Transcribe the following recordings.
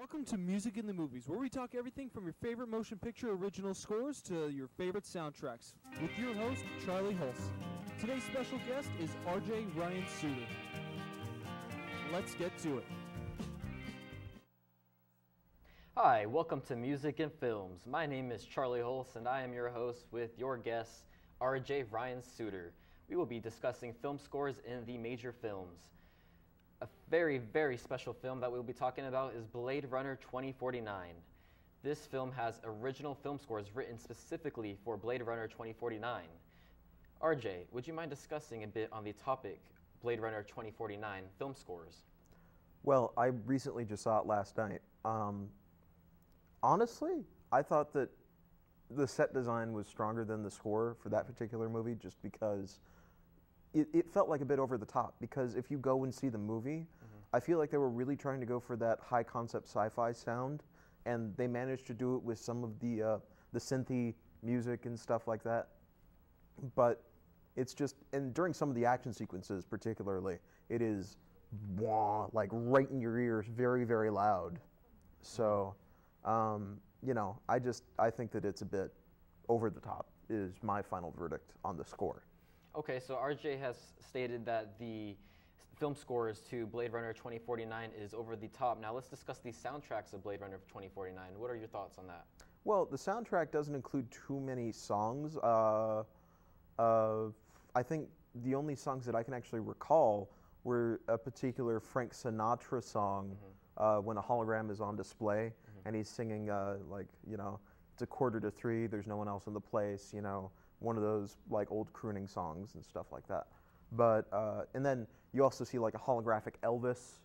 Welcome to Music in the Movies, where we talk everything from your favorite motion picture original scores to your favorite soundtracks, with your host, Charlie Hulse. Today's special guest is R.J. Ryan Suter. Let's get to it. Hi, welcome to Music and Films. My name is Charlie Hulse, and I am your host with your guest, R.J. Ryan Suter. We will be discussing film scores in the major films. A very, very special film that we'll be talking about is Blade Runner 2049. This film has original film scores written specifically for Blade Runner 2049. RJ, would you mind discussing a bit on the topic Blade Runner 2049 film scores? Well, I recently just saw it last night. Honestly, I thought that the set design was stronger than the score for that particular movie just because it felt like a bit over the top, because if you go and see the movie, I feel like they were really trying to go for that high concept sci-fi sound, and they managed to do it with some of the synthy music and stuff like that. But it's just, and during some of the action sequences particularly, it is wah, like right in your ears, very, very loud. So, you know, I think that it's a bit over the top is my final verdict on the score. Okay, so RJ has stated that the film scores to Blade Runner 2049 is over the top. Now let's discuss the soundtracks of Blade Runner 2049. What are your thoughts on that? Well, the soundtrack doesn't include too many songs. I think the only songs that I can actually recall were a particular Frank Sinatra song, when a hologram is on display, and he's singing like, you know, it's 2:45, there's no one else in the place, you know, one of those like old crooning songs and stuff like that. But and then you also see like a holographic Elvis,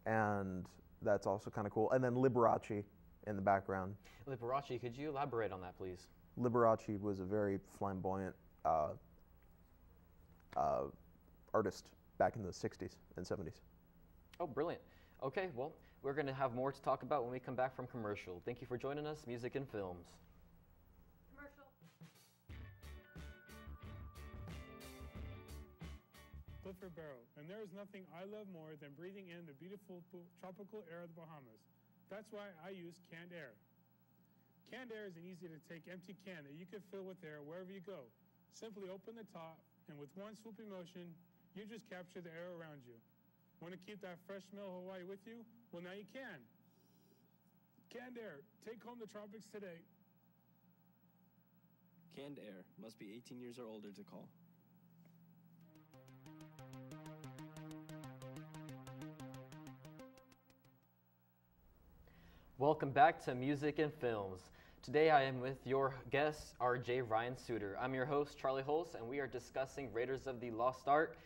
and that's also kind of cool. And then Liberace in the background. Liberace, could you elaborate on that, please? Liberace was a very flamboyant artist back in the 60s and 70s. Oh, brilliant. Okay, well, we're going to have more to talk about when we come back from commercial. Thank you for joining us, Music and Films. Clifford Barrow, and there is nothing I love more than breathing in the beautiful tropical air of the Bahamas. That's why I use canned air. Canned air is an easy-to-take empty can that you can fill with air wherever you go. Simply open the top, and with one swooping motion, you just capture the air around you. Want to keep that fresh smell of Hawaii with you? Well, now you can. Canned air, take home the tropics today. Canned air must be 18 years or older to call. Welcome back to Music and Films. Today I am with your guest, R.J. Ryan Suter. I'm your host, Charlie Hulse, and we are discussing Raiders of the Lost Ark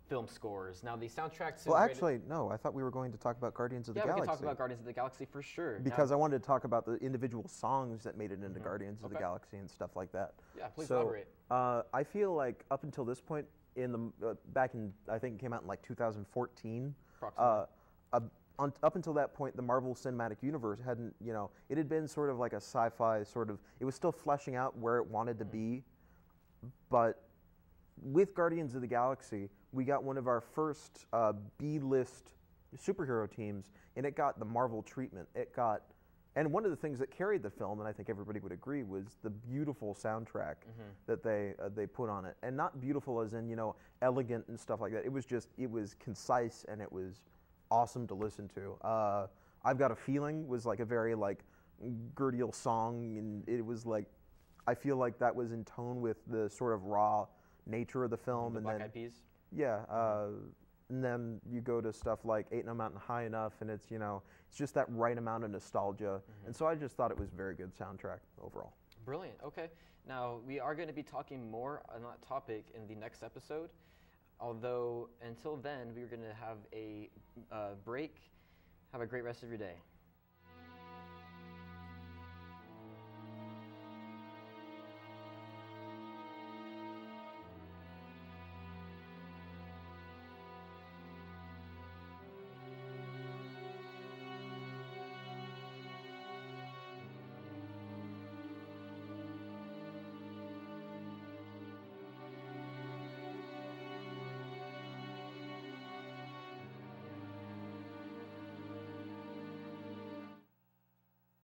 film scores. Now the soundtrack to... Well, actually, no, I thought we were going to talk about Guardians of the Galaxy. Yeah, we can talk about Guardians of the Galaxy for sure. Because I wanted to talk about the individual songs that made it into Guardians of the Galaxy and stuff like that. Yeah, please elaborate. I feel like up until this point, in the back in, I think it came out in like 2014, up until that point, the Marvel Cinematic Universe hadn't, you know, it had been sort of like a sci-fi sort of, it was still fleshing out where it wanted to be, but with Guardians of the Galaxy, we got one of our first B-list superhero teams, and it got the Marvel treatment. It got, and one of the things that carried the film, and I think everybody would agree, was the beautiful soundtrack that they put on it. And not beautiful as in, you know, elegant and stuff like that. It was just, it was concise, and it was awesome to listen to. I've Got a Feeling was like a very like gurdial song, and it was like, I feel like that was in tone with the sort of raw nature of the film. The Black Eyed Peas? Yeah, and then you go to stuff like Ain't No Mountain High Enough, and it's, you know, it's just that right amount of nostalgia. And so I just thought it was a very good soundtrack overall. Brilliant, okay. Now, we are going to be talking more on that topic in the next episode. Although, until then, we're going to have a break. Have a great rest of your day.